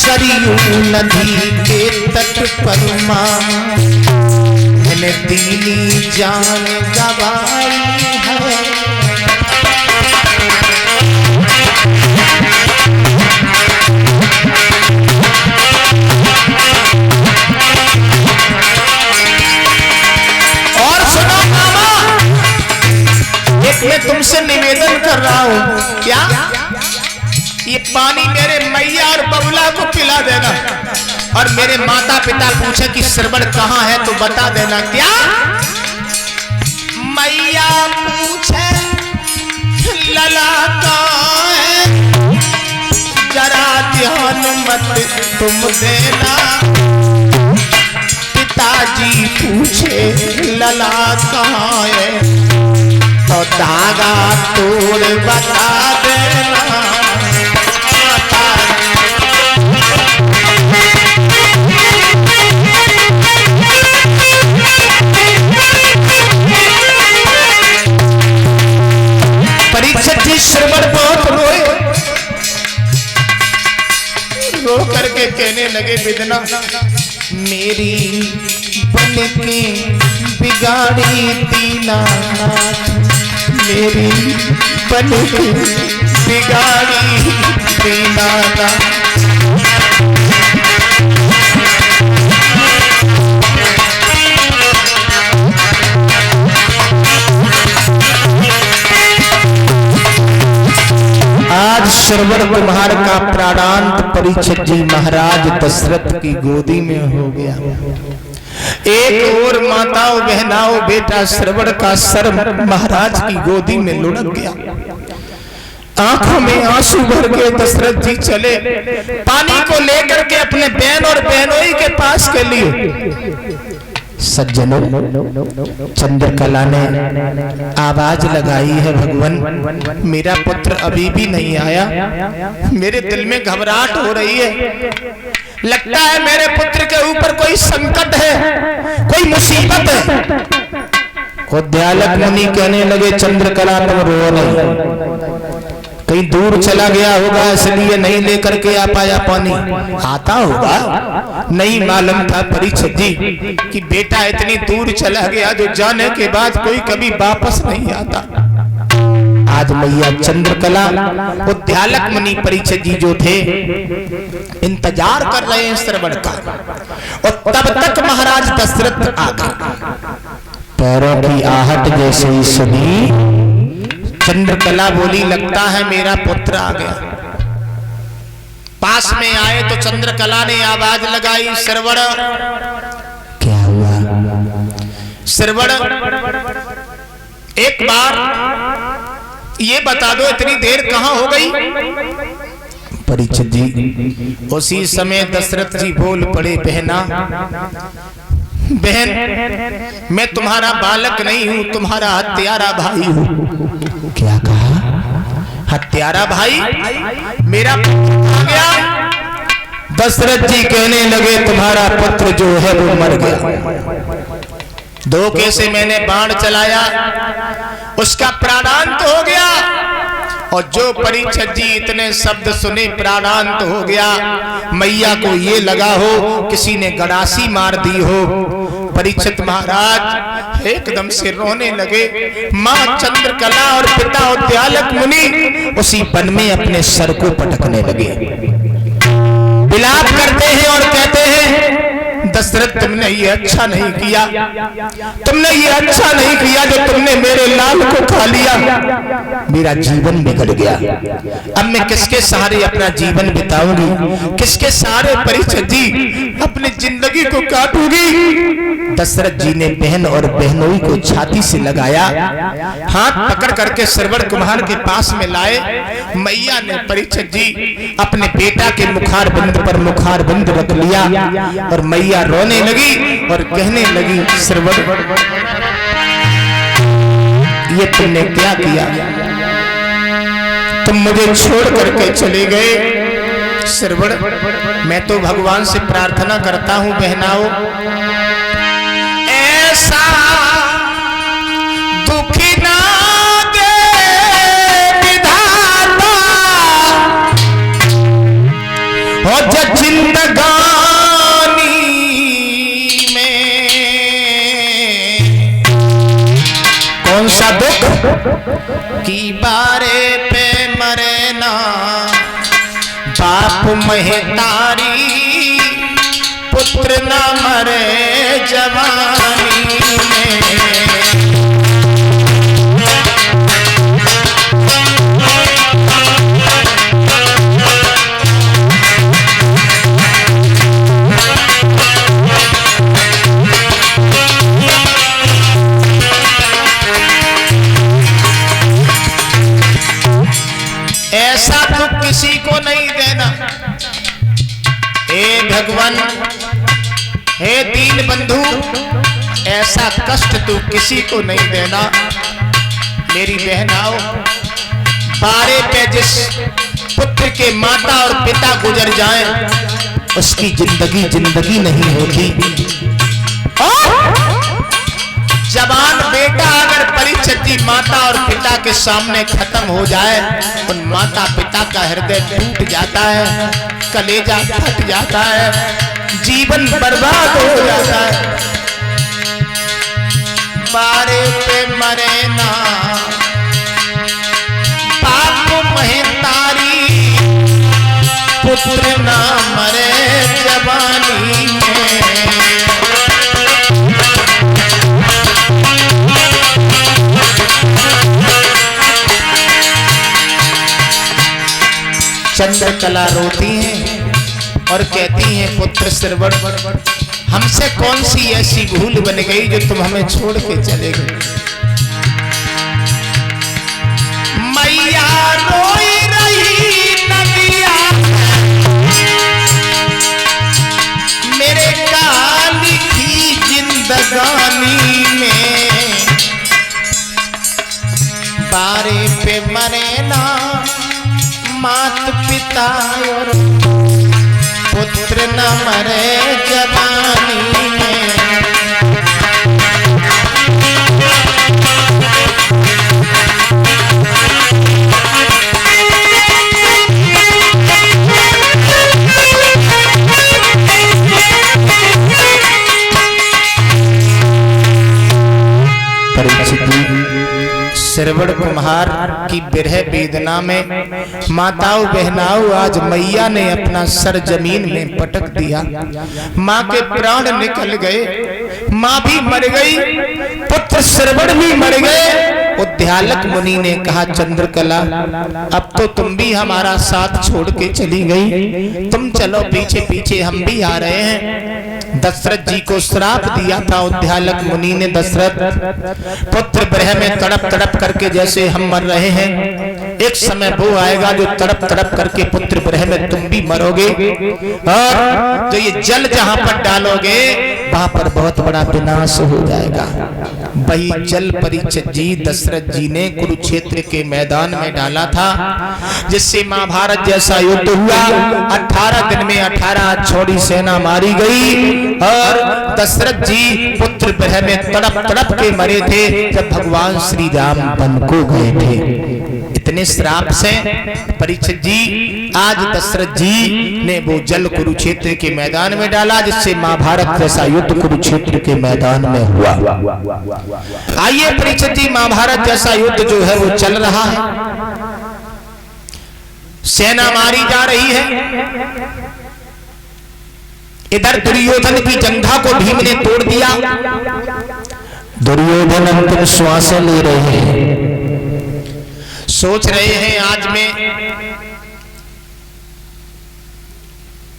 सरयू नदी के तट पर माँ मैंने दीनी जान गवाई है। और सुनो मामा, एक मैं तुमसे निवेदन कर रहा हूं, क्या ये पानी मेरे मैया और बबुला को पिला देना, और मेरे माता पिता पूछे कि श्रवण कहाँ है तो बता देना। क्या मैया पूछे लला कहाँ है, जरा ध्यान मत तुम देना। पिताजी पूछे लला कहाँ है तो धागा तोड़ बता देना। परीक्षित जी श्रवण बहुत रोए, रो करके कहने लगे विदना मेरी बन के बिगाड़ी दीनानाथ, मेरी बन के बिगाड़ी दीनानाथ। आज श्रवण कुमार का प्राणांत परीक्षित जी महाराज दशरथ की गोदी में हो गया। एक और माताओं बहनाओं बेटा श्रवण का सर महाराज की गोदी में लुढ़क गया। आंखों में आंसू भर के दशरथ जी चले पानी को लेकर के अपने बहन और बहनोई के पास के लिए। सज्जनों, चंद्रकला ने आवाज लगाई है, भगवान मेरा पुत्र अभी भी नहीं आया, मेरे दिल में घबराहट हो रही है, लगता है मेरे पुत्र के ऊपर कोई संकट है, कोई मुसीबत है। उद्यालक मुनि कहने लगे चंद्रकला तुम रो नहीं, कहीं दूर चला गया होगा इसलिए नहीं लेकर के आ पाया पानी, आता होगा। नहीं मालूम था परीक्षित जी कि बेटा इतनी दूर चला गया जो जाने के बाद कोई कभी वापस नहीं आता। आज मैया चंद्रकला उद्यालक मुनि परीक्षित जी जो थे इंतजार कर रहे हैं श्रवण का, और तब तक महाराज दशरथ आ गए। पैरों की आहट जैसे ही सुनी चंद्रकला बोली लगता है मेरा पुत्र आ गया। पास में आए तो चंद्रकला ने आवाज लगाई श्रवण। क्या हुआ श्रवण, एक बार ये बता दो इतनी देर कहां हो गई। परीक्षित जी उसी समय दशरथ जी बोल पड़े बहना, बहन मैं तुम्हारा बालक नहीं हूं, तुम्हारा हत्यारा भाई हूं। क्या कहा? हत्यारा भाई? मेरा पुत्र आ गया। दशरथ जी कहने लगे तुम्हारा पुत्र जो है वो मर गया, धोखे से मैंने बाण चलाया, उसका प्राणांत हो गया। और जो परीक्षित जी इतने शब्द सुने प्राणांत हो गया, मैया को ये लगा हो किसी ने गड़ासी मार दी हो। परीक्षित महाराज एकदम से रोने लगे। मां चंद्रकला और पिता उद्यालक मुनि उसी वन में अपने सर को पटकने लगे, विलाप करते हैं और कहते हैं दशरथ तुमने ये अच्छा नहीं किया, तुमने ये अच्छा नहीं किया जो तुमने मेरे लाल को खा लिया, मेरा जीवन बिगड़ गया। अब मैं किसके सहारे अपना जीवन बिताऊंगी, किसके सहारे परीक्षित जी अपनी जिंदगी को काटूंगी। दशरथ जी ने बहन और बहनोई को छाती से लगाया, हाथ पकड़ करके श्रवण कुमार के पास में लाए। मैया ने परीक्षित जी अपने बेटा के मुखार बिंद पर मुखार बिंद रख लिया और मैया रोने लगी और कहने लगी श्रवण ये तुमने क्या किया, तुम मुझे छोड़ करके चले गए। श्रवण मैं तो भगवान से प्रार्थना करता हूं बहनाओ, ऐसा दुखी ना दे विधाता, और जिंदगी कि बारे पे मरे ना बाप महतारी, पुत्र ना मरे जवानी में। ऐसा तो किसी को नहीं देना। हे भगवान, हे दीन बंधु, ऐसा कष्ट तू किसी को नहीं देना। मेरी बहनाओं, बारे पे जिस पुत्र के माता और पिता गुजर जाएं, उसकी जिंदगी नहीं होती। जवान बेटा अगर परीक्षित जी माता और पिता के सामने खत्म हो जाए, उन माता पिता का हृदय टूट जाता है, कलेजा फट जाता है, जीवन बर्बाद हो जाता है। बारे पे मरे ना बाप महतारी, पुत्र ना मरे जवानी में। चंद्रकला रोती हैं और कहती हैं, पुत्र श्रवण, हमसे कौन सी ऐसी भूल बन गई जो तुम हमें छोड़ के चले गए। मैया रोई रही नदिया मेरे काली की जिंदगानी में, बारे पे मरे ना मात पिता और पुत्र न मरे जवानी में। श्रवण कुम्हार की विरह वेदना में माताओं बहनाओं, आज मैया ने अपना सर जमीन में पटक दिया। माँ के प्राण निकल गए, माँ भी मर गई, पुत्र श्रवण भी मर गए। उद्यालक मुनि ने कहा, चंद्रकला अब तो तुम भी हमारा साथ छोड़ के चली गई, तुम चलो पीछे पीछे, हम भी आ रहे हैं। दशरथ जी को श्राप दिया था उद्यालक मुनि ने, दशरथ पुत्र विरह में तड़प तड़प करके जैसे हम मर रहे हैं, एक समय वो आएगा जो तड़प तड़प करके पुत्र विरह में तुम भी मरोगे, और जो ये जल जहां पर डालोगे वहां पर बहुत बड़ा विनाश हो जाएगा। वही जल परीक्षित जी दशरथ जी ने कुरुक्षेत्र के मैदान में डाला था, जिससे महाभारत जैसा युद्ध हुआ। 18 दिन में 18 छोड़ी सेना मारी गई और दशरथ जी पुत्र विरह में तड़प तड़प के मरे थे जब भगवान श्री राम वन को गए थे। इतने श्राप से परीक्षित जी, आज दशरथ जी ने वो जल कुरुक्षेत्र के मैदान में डाला, जिससे महाभारत जैसा युद्ध कुरुक्षेत्र के मैदान में हुआ। आइए परीक्षित जी, महाभारत जैसा युद्ध जो है वो चल रहा है, सेना मारी जा रही है। इधर दुर्योधन की जंघा को भीम ने तोड़ दिया। दुर्योधन अंतिम श्वासें ले रहे हैं, सोच रहे हैं आज मैं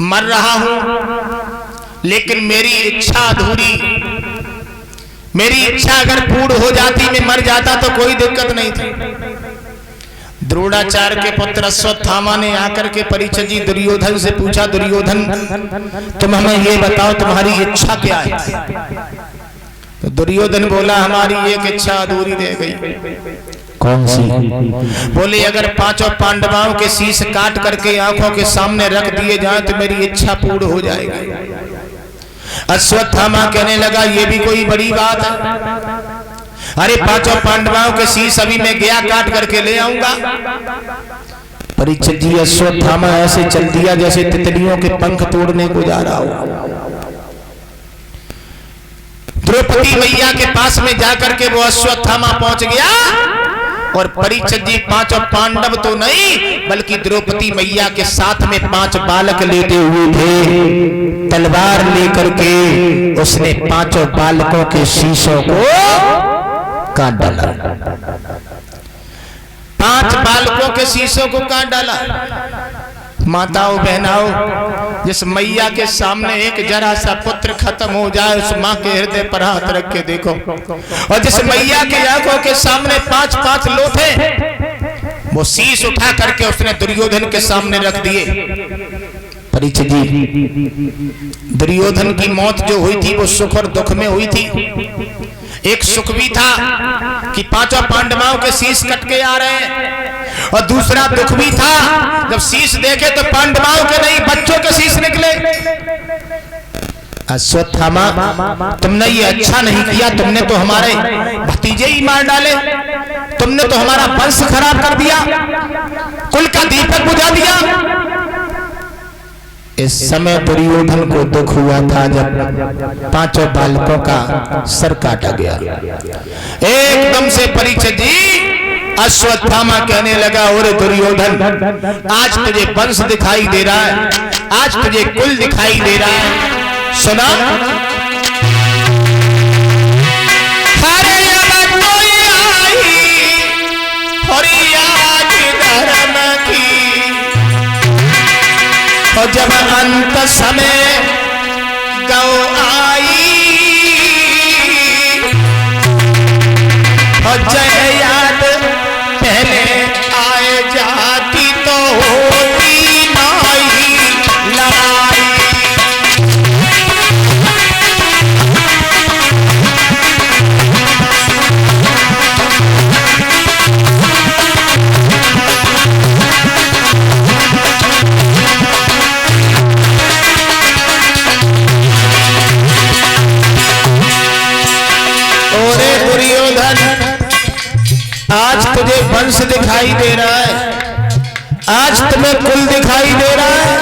मर रहा हूं, लेकिन मेरी इच्छा अधूरी, मेरी इच्छा अगर पूर्ण हो जाती, मैं मर जाता तो कोई दिक्कत नहीं थी। द्रोणाचार्य के पुत्र अश्वत्थामा ने आकर के परीक्षित जी दुर्योधन से पूछा, दुर्योधन तुम हमें ये बताओ तुम्हारी इच्छा क्या है। तो दुर्योधन बोला, हमारी एक इच्छा अधूरी रह गई। कौन सी? बोले, अगर पांचों पांडवों के शीश काट करके आंखों के सामने रख दिए जाए तो मेरी इच्छा पूर्ण हो जाएगी। अश्वत्थामा कहने लगा, ये भी कोई बड़ी बात है? अरे पांचों पांडवों के शीश अभी मैं गया काट करके ले आऊंगा। परीक्षित जी, अश्वत्थामा ऐसे चल दिया जैसे तितलियों के पंख तोड़ने को जा रहा हो। द्रौपदी मैया के पास में जाकर के वो अश्वत्थामा पहुंच गया और परीक्षित जी पांचों पांडव तो नहीं बल्कि द्रौपदी मैया के साथ में 5 बालक लेटे हुए थे। तलवार लेकर के उसने 5 बालकों के शीशों को काट डाला। 5 बालकों के शीशों को काट डाला। माताओं बहनाओं, जिस मैया के सामने एक जरा सा पुत्र खत्म हो जाए उस माँ के हृदय पर हाथ रख के देखो, और जिस मैया की आंखों के सामने 5-5 लोथे वो शीश उठा करके उसने दुर्योधन के सामने रख दिए। परीक्षित जी, दुर्योधन की मौत जो हुई थी वो सुख और दुख में हुई थी। एक सुख भी था कि 5 पांडवों के शीश कट के आ रहे हैं, और दूसरा दुख भी था जब शीश देखे तो पांडवों के नहीं बच्चों के शीश निकले। अश्वत्थामा, तुमने ये अच्छा नहीं किया, तुमने तो हमारे भतीजे ही मार डाले, तुमने तो हमारा वंश खराब कर दिया, कुल का दीपक बुझा दिया। इस समय दुर्योधन को दुख हुआ था जब 5 बालकों का सर काटा गया। एकदम से परीक्षित जी अश्वत्थामा कहने लगा, और दुर्योधन, आज तुझे वंश दिखाई दे रहा है, आज तुझे कुल दिखाई दे रहा है। सुना, और जब अंत समय गौ आई और जय याद पहले आए जाती तो होती नहीं लड़ाई। आज तुझे वंश दिखाई दे रहा है, आज तुम्हें कुल दिखाई दे रहा है।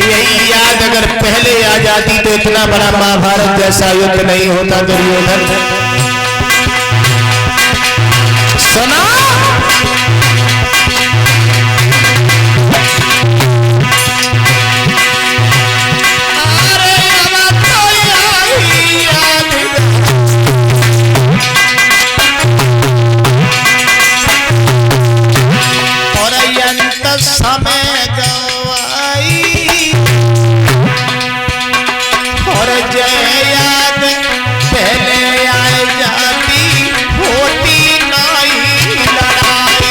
यही याद अगर पहले आ जाती तो इतना बड़ा महाभारत जैसा युद्ध नहीं होता। दुर्योधन सुना, समय गवाई और जय याद पहले आए जाती होती नहीं लड़ाई।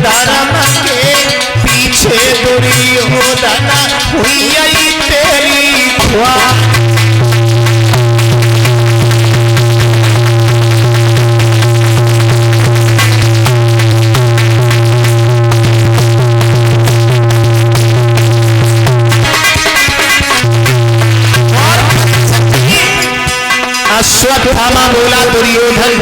धर्म के पीछे दुर्योधन हुई तेरी ख्वाह। अश्वत्थामा बोला, दुर्योधन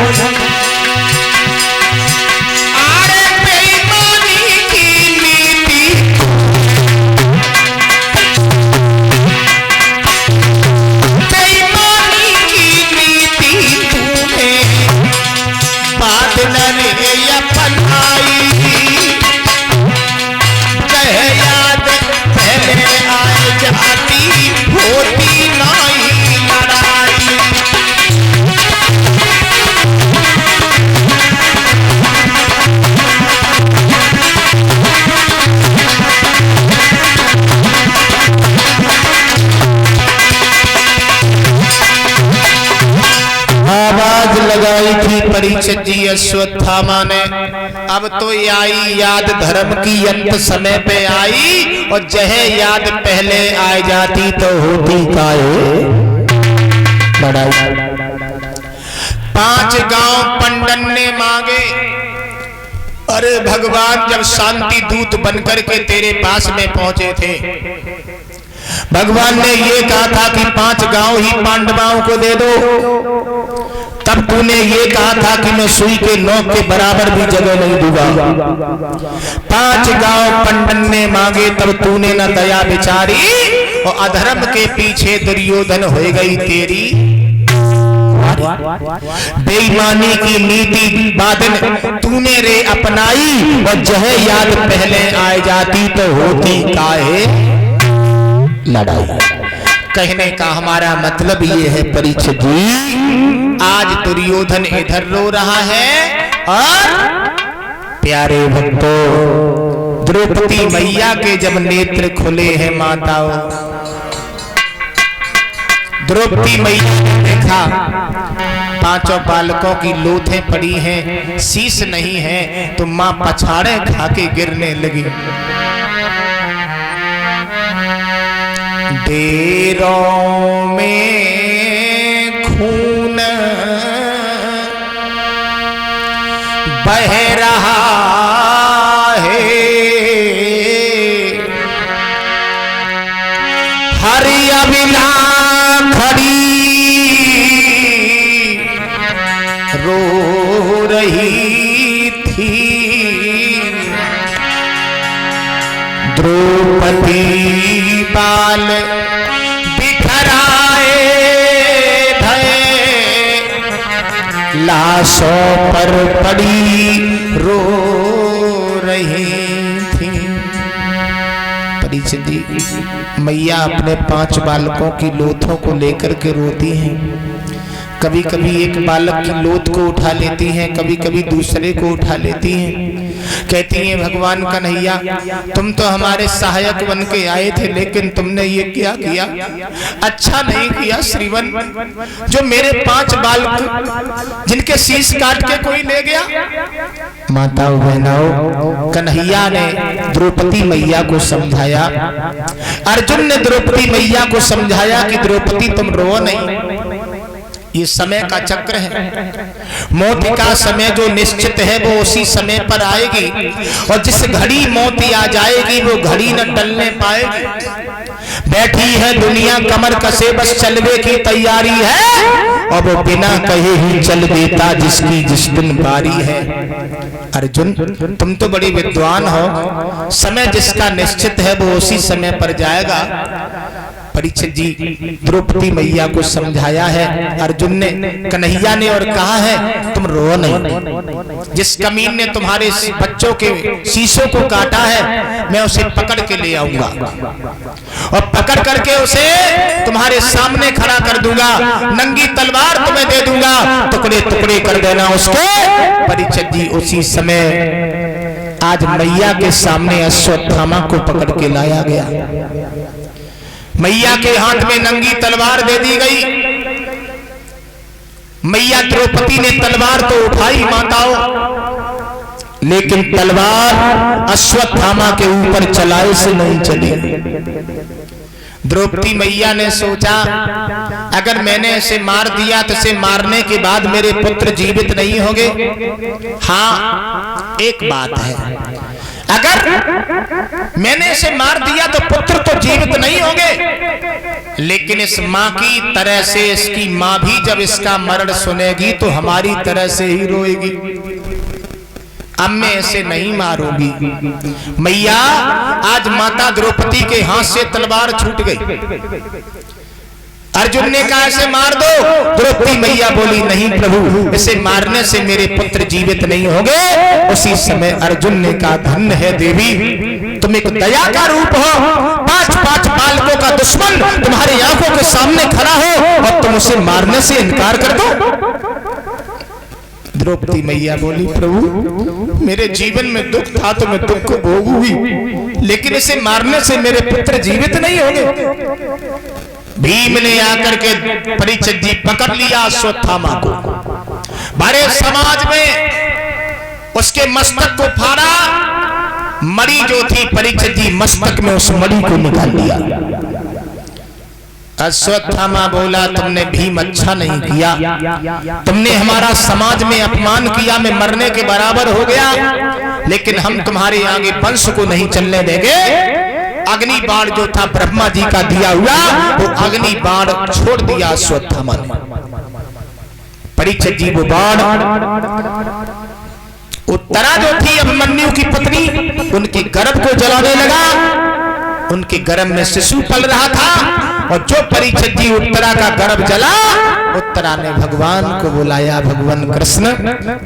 लगाई थी परीक्षित जी अश्वत्थामा ने। अब तो आई याद धर्म की अंत समय पे आई, और जह याद पहले आ जाती तो होती काहे लड़ाई। 5 गांव पंडन ने मांगे। अरे भगवान जब शांति दूत बनकर के तेरे पास में पहुंचे थे, भगवान ने ये कहा था कि 5 गांव ही पांडवों को दे दो, तब तूने ये कहा था कि मैं सुई के नोक के बराबर भी जगह नहीं दूंगा। 5 गांव पंडन ने मांगे, तब तूने न दया बिचारी, और अधर्म के पीछे दुर्योधन हो गई तेरी। बेईमानी की नीति बादन तूने रे अपनाई, और जह याद पहले आ जाती तो होती काहे लड़ाई। कहने का हमारा मतलब ये है परीक्षित जी, आज दुर्योधन इधर रो रहा है, और प्यारे भक्तों द्रौपदी मैया के जब नेत्र खुले हैं माताओं, द्रौपदी मैया ने देखा 5 बालकों की लोथें पड़ी हैं, शीश नहीं है, तो मां पछाड़े खा के गिरने लगी। डेरों में खून बह रहा है, हरि अबिला खड़ी रो रही थी। द्रौपदी बाल बिखराए थे, लाशों पर पड़ी रो रही थी। परीक्षित जी, मैया अपने 5 बालकों की लोथों को लेकर के रोती हैं। कभी कभी एक बालक की लोथ को उठा लेती हैं, कभी कभी दूसरे को उठा लेती हैं। कहती हैं भगवान कन्हैया, तुम तो हमारे सहायक बन के आए थे, लेकिन तुमने ये क्या किया, अच्छा नहीं किया श्रीवन। जो मेरे 5 बालक जिनके शीश काट के कोई ले गया। माताओं बहनों, कन्हैया ने द्रौपदी मैया को समझाया, अर्जुन ने द्रौपदी मैया को समझाया कि द्रौपदी तुम रो नहीं, ये समय का चक्र है। मौत का समय जो निश्चित है वो उसी समय पर आएगी, और जिस घड़ी मौत आ जाएगी वो घड़ी न टलने पाएगी। बैठी है दुनिया कमर कसे, बस चलने की तैयारी है, और वो बिना कहे ही चल देता जिसकी जिस दिन बारी है। अर्जुन, तुम तो बड़ी विद्वान हो, समय जिसका निश्चित है वो उसी समय पर जाएगा। परीक्षित जी, द्रौपदी मैया को समझाया है अर्जुन ने, कन्हैया ने, और कहा है तुम रो नहीं। जिस कमीन ने तुम्हारे बच्चों के शीशों को काटा है, मैं उसे पकड़ के ले आऊंगा, और पकड़ करके उसे तुम्हारे सामने खड़ा कर दूंगा, नंगी तलवार तुम्हें दे दूंगा, टुकड़े टुकड़े कर देना उसके। परीक्षित जी, उसी समय आज मैया के सामने अश्वत्थामा को पकड़ के लाया गया। मैया के हाथ में नंगी तलवार दे दी गई। मैया द्रौपदी ने तलवार तो उठाई माताओं, लेकिन तलवार अश्वत्थामा के ऊपर चलाए से नहीं चली। द्रौपदी मैया ने सोचा, अगर मैंने इसे मार दिया तो इसे मारने के बाद मेरे पुत्र जीवित नहीं होंगे। हाँ, एक बात है, अगर मैंने इसे मार दिया तो पुत्र तो जीवित नहीं होंगे, लेकिन इस माँ की तरह से इसकी माँ भी जब इसका मरण सुनेगी तो हमारी तरह से ही रोएगी। अब मैं इसे नहीं मारूंगी। मैया, आज माता द्रौपदी के हाथ से तलवार छूट गई। अर्जुन ने कहा इसे मार दो, द्रौपदी मैया बोली नहीं प्रभु, इसे मारने से मेरे पुत्र जीवित नहीं होंगे। उसी समय अर्जुन ने कहा धन्य है देवी, तुम एक दया का रूप हो, 5 बालकों का दुश्मन तुम्हारी आंखों के सामने खड़ा हो और तुम उसे मारने से इनकार कर दो। द्रौपदी मैया बोली प्रभु, मेरे जीवन में दुख था तो मैं दुख को भोगूंगी, लेकिन इसे मारने से मेरे पुत्र जीवित नहीं होंगे। भीम ने आकर के परीक्षित जी पकड़ लिया अश्वत्थामा को। बड़े समाज में उसके मस्तक को फाड़ा, मणि जो थी परीक्षित जी मस्तक में उस मणि को निकाल दिया। अश्वत्थामा बोला, तुमने भीम अच्छा नहीं किया, तुमने हमारा समाज में अपमान किया, मैं मरने के बराबर हो गया, लेकिन हम तुम्हारे आगे वंश को नहीं चलने देंगे। अग्नि बाण जो था ब्रह्मा जी का दिया हुआ, वो अग्नि बाण छोड़ दिया अश्वत्थामा ने। परीक्षित जी वो बाण, उत्तरा जो थी अभिमन्यु की पत्नी, उनके गर्भ को जलाने लगा। उनके गर्भ में शिशु पल रहा था, और जो परीक्षित जी उत्तरा का गर्भ जला, उत्तरा ने भगवान को बुलाया, भगवान कृष्ण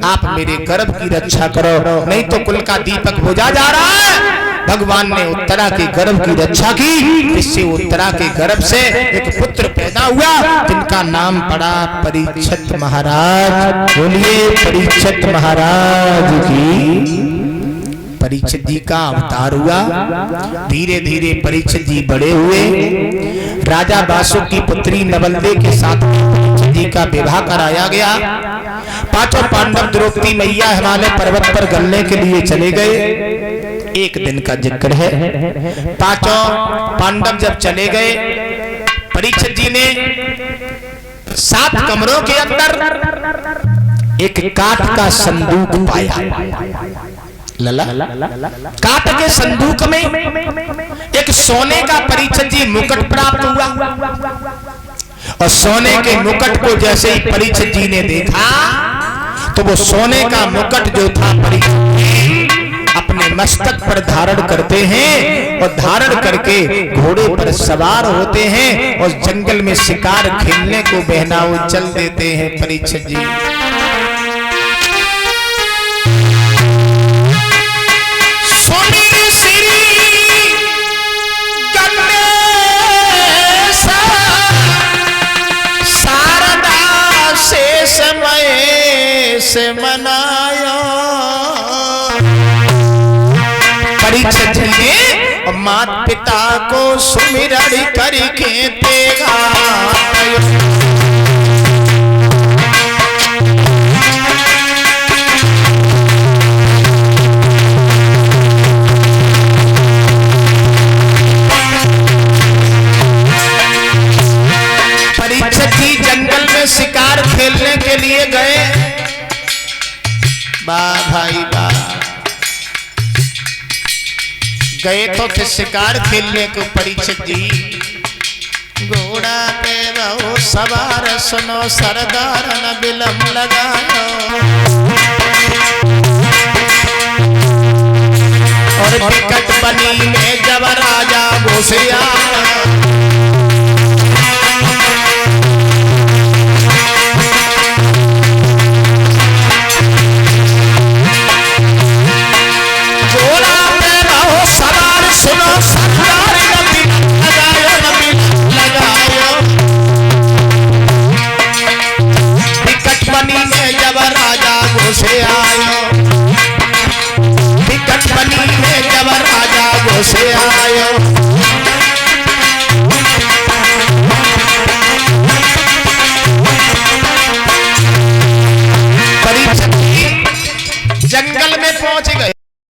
आप मेरे गर्भ की रक्षा करो, नहीं तो कुल का दीपक बुझा जा रहा है। भगवान ने उत्तरा के गर्भ की रक्षा की, इससे उत्तरा के गर्भ से एक पुत्र पैदा हुआ, जिनका नाम पड़ा परीक्षित महाराज। बोलिए परीक्षित महाराज की। परीक्षित जी का अवतार हुआ। धीरे धीरे परीक्षित जी बड़े हुए। राजा बासुक की पुत्री नवलदे के साथ परीक्षित जी का विवाह कराया गया। पांचों पांडव द्रौपदी मैया हिमालय पर्वत पर गलने के लिए चले गए। एक दिन का जिक्र है। पांचों पांडव जब चले गए, परीक्षित जी ने 7 कमरों के अंदर एक काठ का संदूक पाया। लला काठ के संदूक में एक सोने का परीक्षित जी मुकुट प्राप्त हुआ, और सोने के मुकुट को जैसे ही परीक्षित जी ने देखा, तो वो सोने का मुकुट जो था परीक्षित जी अपने मस्तक पर धारण करते हैं, और धारण करके घोड़े पर सवार होते हैं, और जंगल में शिकार खेलने को बहनाऊ चल देते हैं परीक्षित जी। से मनाया परीक्षित जी ने मात पिता को सुमिरन करके तेगा। परीक्षित जी जंगल में शिकार खेलने के लिए गए। वाह भाई वाह, गए तो थे शिकार खेलने को परीक्षित जी। घोड़ा पे बहु सवार सुनो सरदार न बिलम लगाओ, और टिकट बनी में जब राजा घुसिया